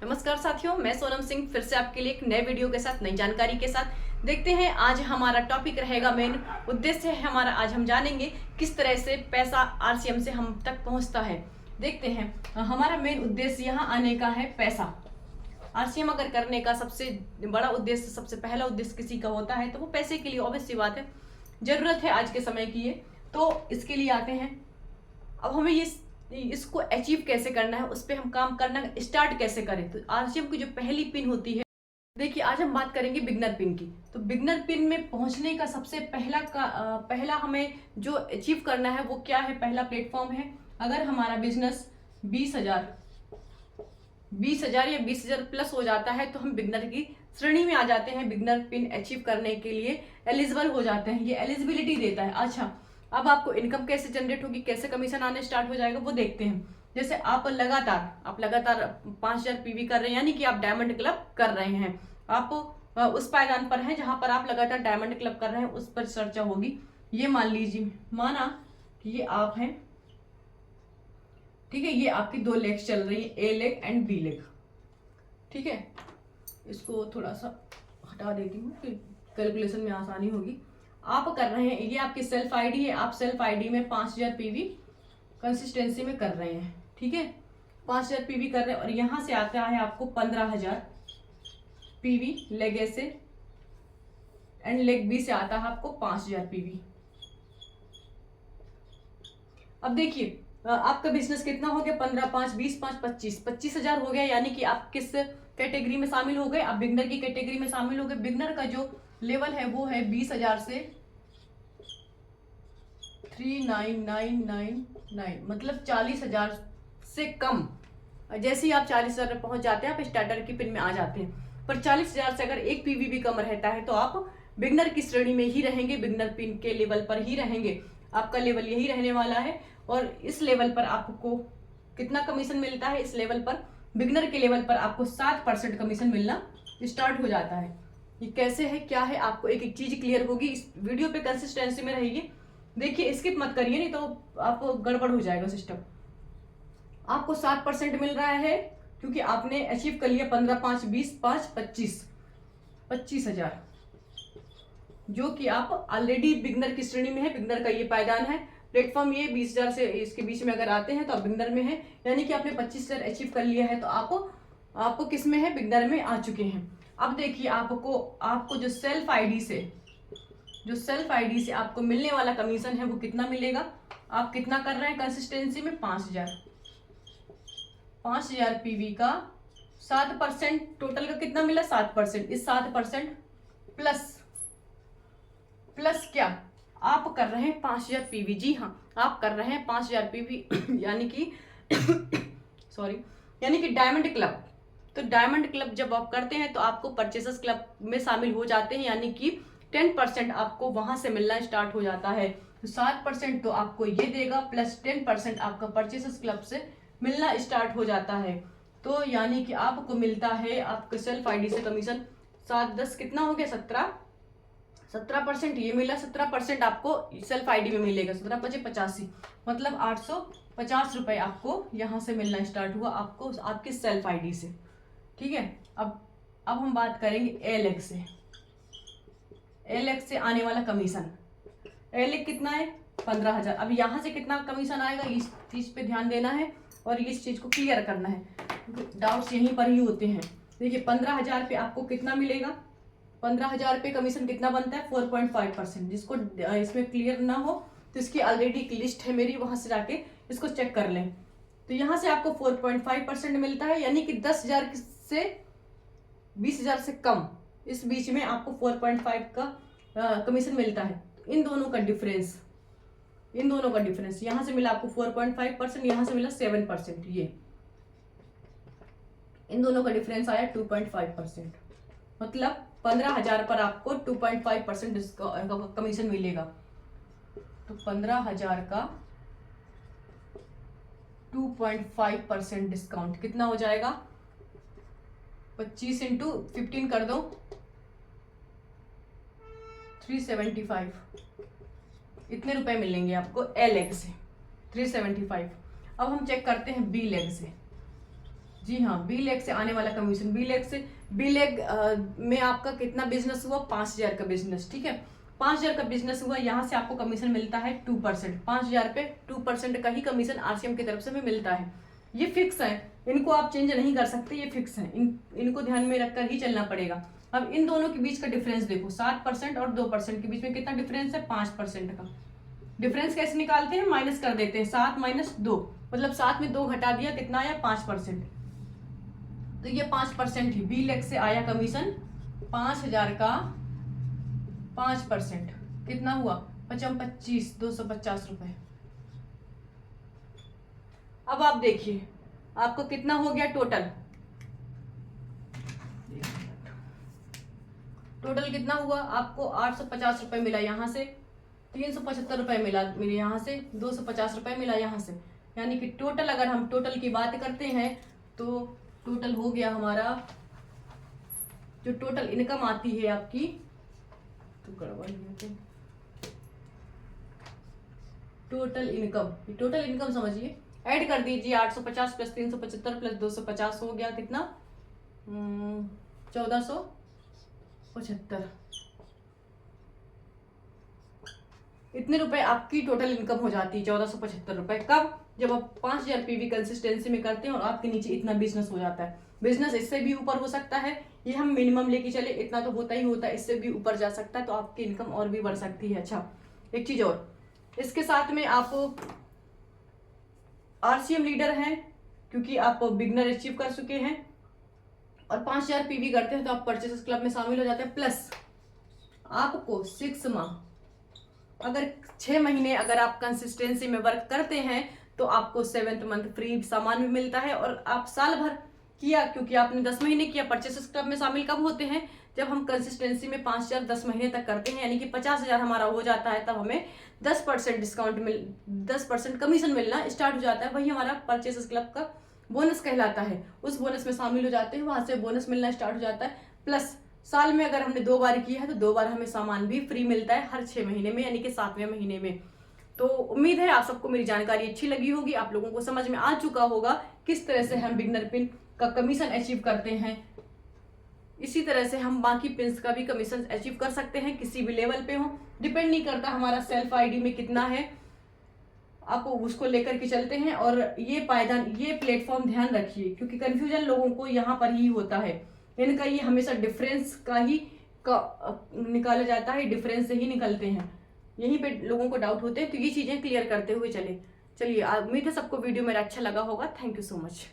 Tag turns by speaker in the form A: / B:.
A: नमस्कार साथियों, मैं सोनम सिंह फिर से आपके लिए एक नए वीडियो के साथ नई जानकारी के साथ देखते हैं। आज हमारा टॉपिक रहेगा, मेन उद्देश्य है हमारा, आज हम जानेंगे किस तरह से पैसा आरसीएम से हम तक पहुंचता है। देखते हैं, हमारा मेन उद्देश्य यहाँ आने का है पैसा। आरसीएम अगर करने का सबसे बड़ा उद्देश्य, सबसे पहला उद्देश्य किसी का होता है तो वो पैसे के लिए, ऑब्वियस सी बात है, जरूरत है आज के समय की ये, तो इसके लिए आते हैं। अब हमें इसको अचीव कैसे करना है, उस पर हम काम करना स्टार्ट कैसे करें। तो आरसीएम की जो पहली पिन होती है, देखिए आज हम बात करेंगे बिगनर पिन की। तो बिगनर पिन में पहुंचने का सबसे पहला हमें जो अचीव करना है वो क्या है, पहला प्लेटफॉर्म है। अगर हमारा बिजनेस 20,000 या 20,000 प्लस हो जाता है तो हम बिगनर की श्रेणी में आ जाते हैं, बिगनर पिन अचीव करने के लिए एलिजिबल हो जाते हैं। ये एलिजिबिलिटी देता है। अच्छा, अब आपको इनकम कैसे जनरेट होगी, कैसे कमीशन आने स्टार्ट हो जाएगा वो देखते हैं। जैसे आप लगातार 5,000 पीवी कर रहे हैं, यानी कि आप डायमंड क्लब कर रहे हैं, आप उस पायदान पर हैं जहां पर आप लगातार डायमंड क्लब कर रहे हैं, उस पर चर्चा होगी। ये मान लीजिए, माना कि ये आप हैं, ठीक है, ये आपकी 2 लेग्स चल रही है, ए लेग एंड बी लेग, ठीक है। इसको थोड़ा सा हटा देती हूँ कि कैलकुलेशन में आसानी होगी। आप कर रहे हैं, ये आपकी सेल्फ आईडी है, आप सेल्फ आईडी में 5,000 पीवी कंसिस्टेंसी में कर रहे हैं, ठीक है, 5,000 पीवी कर रहे हैं। और यहां से आता है आपको 15,000 पीवी लेग ए से, एंड लेग बी से आता है आपको 5,000 पीवी। अब देखिए, आपका बिजनेस कितना हो गया, 15, 5, 20, 5, 25,000 हो गया। यानी कि आप किस कैटेगरी में शामिल हो गए, आप बिगनर की कैटेगरी में शामिल हो गए। बिगनर का जो लेवल है वो है 20,000 से 39,999, मतलब 40,000 से कम। जैसे ही आप 40,000 में पहुंच जाते हैं, आप स्टार्टर की पिन में आ जाते हैं। पर 40,000 से अगर एक पीवी भी कम रहता है तो आप बिगनर की श्रेणी में ही रहेंगे, बिगनर पिन के लेवल पर ही रहेंगे, आपका लेवल यही रहने वाला है। और इस लेवल पर आपको कितना कमीशन मिलता है, इस लेवल पर, बिगनर के लेवल पर आपको 7% कमीशन मिलना स्टार्ट हो जाता है। ये कैसे है, क्या है, आपको एक एक चीज क्लियर होगी। इस वीडियो पे कंसिस्टेंसी में रहिए, देखिए, स्किप मत करिए, नहीं तो आप गड़बड़ हो जाएगा सिस्टम। आपको 7% मिल रहा है क्योंकि आपने अचीव कर लिया 15, 5, 20, 5, 25,000, जो कि आप ऑलरेडी बिगनर की श्रेणी में है। बिगनर का ये पायदान है, प्लेटफॉर्म ये 20,000 से इसके बीच में अगर आते हैं तो आप बिगनर में हैं, यानी कि आपने 25,000 अचीव कर लिया है, तो आपको किस में है, बिगनर में आ चुके हैं। अब देखिए, आपको जो सेल्फ आईडी से आपको मिलने वाला कमीशन है वो कितना मिलेगा। आप कितना कर रहे हैं कंसिस्टेंसी में, 5,000 पीवी का 7%, टोटल का कितना मिला, 7%। इस 7% प्लस क्या, आप कर रहे हैं 5,000 पीवी। जी हाँ, आप कर रहे हैं 5,000 पीवी यानी कि यानी कि डायमंड क्लब। तो डायमंड क्लब जब आप करते हैं तो आपको परचेसर्स क्लब में शामिल हो जाते हैं, यानी कि 10% आपको वहां से मिलना स्टार्ट हो जाता है। तो 7% तो आपको ये देगा, प्लस 10% आपका परचेसर्स क्लब से मिलना स्टार्ट हो जाता है। तो यानी कि आपको मिलता है आपके सेल्फ आईडी से कमीशन 7, 10 कितना हो गया, 17% ये मिला। 17% आपको सेल्फ आईडी में मिलेगा, 17, 5, 85, मतलब 850 रुपए आपको यहाँ से मिलना स्टार्ट हुआ, आपको आपकी सेल्फ आईडी से, ठीक है। अब हम बात करेंगे एलेक्स से आने वाला कमीशन। एलेक्स कितना है, 15,000। अब यहाँ से कितना कमीशन आएगा, इस चीज पे ध्यान देना है और इस चीज को क्लियर करना है, क्योंकि डाउट्स यहीं पर ही होते हैं। देखिए, 15,000 पे आपको कितना मिलेगा, 15,000 पे कमीशन कितना बनता है, 4.5%। जिसको इसमें क्लियर ना हो तो इसकी ऑलरेडी एक लिस्ट है मेरी, वहां से जाके इसको चेक कर लें। तो यहाँ से आपको 4.5% मिलता है, यानी कि 10,000 से 20,000 से कम, इस बीच में आपको 4.5 का कमीशन मिलता है। तो इन दोनों का डिफरेंस यहाँ से मिला आपको 4.5%, यहाँ से मिला 7%। ये इन दोनों का डिफरेंस आया 2.5%, मतलब 15,000 पर आपको 2.5% कमीशन मिलेगा। तो 15,000 का 2.5% डिस्काउंट कितना हो जाएगा, 25 इंटू 15 कर दो, 375, इतने रुपए मिलेंगे आपको ए लेग से, 375। अब हम चेक करते हैं बी लेग से। जी हाँ, बी लेग से आने वाला कमीशन, बी लेग में आपका कितना बिजनेस हुआ, 5,000 का बिजनेस, ठीक है। 5,000 का बिजनेस हुआ, यहाँ से आपको कमीशन मिलता है 2%। 5,000 पे 2% का ही कमीशन आरसीएम की तरफ से हमें मिलता है। ये फिक्स है, इनको आप चेंज नहीं कर सकते, ये फिक्स है, इनको ध्यान में रखकर ही चलना पड़ेगा। अब इन दोनों के बीच का डिफरेंस देखो, 7% और 2% के बीच में कितना डिफरेंस है, 5% का डिफरेंस। कैसे निकालते हैं, माइनस कर देते हैं, 7 - 2, मतलब 7 में 2 घटा दिया, कितना आया, 5%। तो ये 5% ही बी लेग से आया कमीशन, 5,000 का 5% कितना हुआ, 25, 250 रुपए। अब आप देखिए आपको कितना हो गया टोटल, कितना हुआ आपको, 850 रुपए मिला यहाँ से, 375 रुपए मिला मेरे यहाँ से, 250 रुपए मिला यहाँ से। यानी कि टोटल, अगर हम टोटल की बात करते हैं तो टोटल हो गया हमारा, जो टोटल इनकम आती है आपकी, तो टोटल इनकम समझिए, ऐड कर दीजिए, 850 प्लस 375 प्लस 250 हो गया कितना, 1475। इतने रुपए आपकी टोटल इनकम हो जाती है, 1475 रुपए। कब, जब आप 5,000 पीवी कंसिस्टेंसी में करते हैं और आपके नीचे इतना बिजनेस हो जाता है। बिजनेस इससे भी ऊपर हो सकता है, ये हम मिनिमम लेके चले, इतना तो होता ही होता है, इससे भी ऊपर जा सकता है, तो आपकी इनकम और भी बढ़ सकती है। अच्छा, एक चीज और, इसके साथ में आप आरसीएम लीडर हैं, क्योंकि आप बिगनर अचीव कर चुके हैं और 5,000 पीवी करते हैं, तो आप परचेसेस क्लब में शामिल हो जाते हैं। प्लस आपको 6 माह, अगर 6 महीने अगर आप कंसिस्टेंसी में वर्क करते हैं तो आपको 7th मंथ फ्री सामान भी मिलता है। और आप साल भर किया, क्योंकि आपने 10 महीने किया, परचेसेस क्लब में शामिल कब होते हैं, जब हम कंसिस्टेंसी में 5,000 10 महीने तक करते हैं, यानी कि 50,000 हमारा हो जाता है, तब हमें 10% डिस्काउंट 10% कमीशन मिलना स्टार्ट हो जाता है। वही हमारा परचेसेस क्लब का बोनस कहलाता है। उस बोनस में शामिल हो जाते हैं, वहां से बोनस मिलना स्टार्ट हो जाता है। प्लस साल में अगर हमने 2 बार किया है तो 2 बार हमें सामान भी फ्री मिलता है, हर 6 महीने में, यानी कि 7वें महीने में। तो उम्मीद है आप सबको मेरी जानकारी अच्छी लगी होगी, आप लोगों को समझ में आ चुका होगा किस तरह से हम बिगनर पिन का कमीशन अचीव करते हैं। इसी तरह से हम बाकी पिन्स का भी कमीशन अचीव कर सकते हैं, किसी भी लेवल पे हो, डिपेंड नहीं करता हमारा सेल्फ आईडी में कितना है, आप उसको लेकर के चलते हैं। और ये पायदान, ये प्लेटफॉर्म ध्यान रखिए, क्योंकि कंफ्यूजन लोगों को यहाँ पर ही होता है। इनका ये हमेशा डिफरेंस का ही निकाला जाता है, डिफरेंस से ही निकलते हैं, यहीं पे लोगों को डाउट होते हैं। तो ये चीजें क्लियर करते हुए चलिए, उम्मीद है सबको वीडियो मेरा अच्छा लगा होगा। Thank you so much.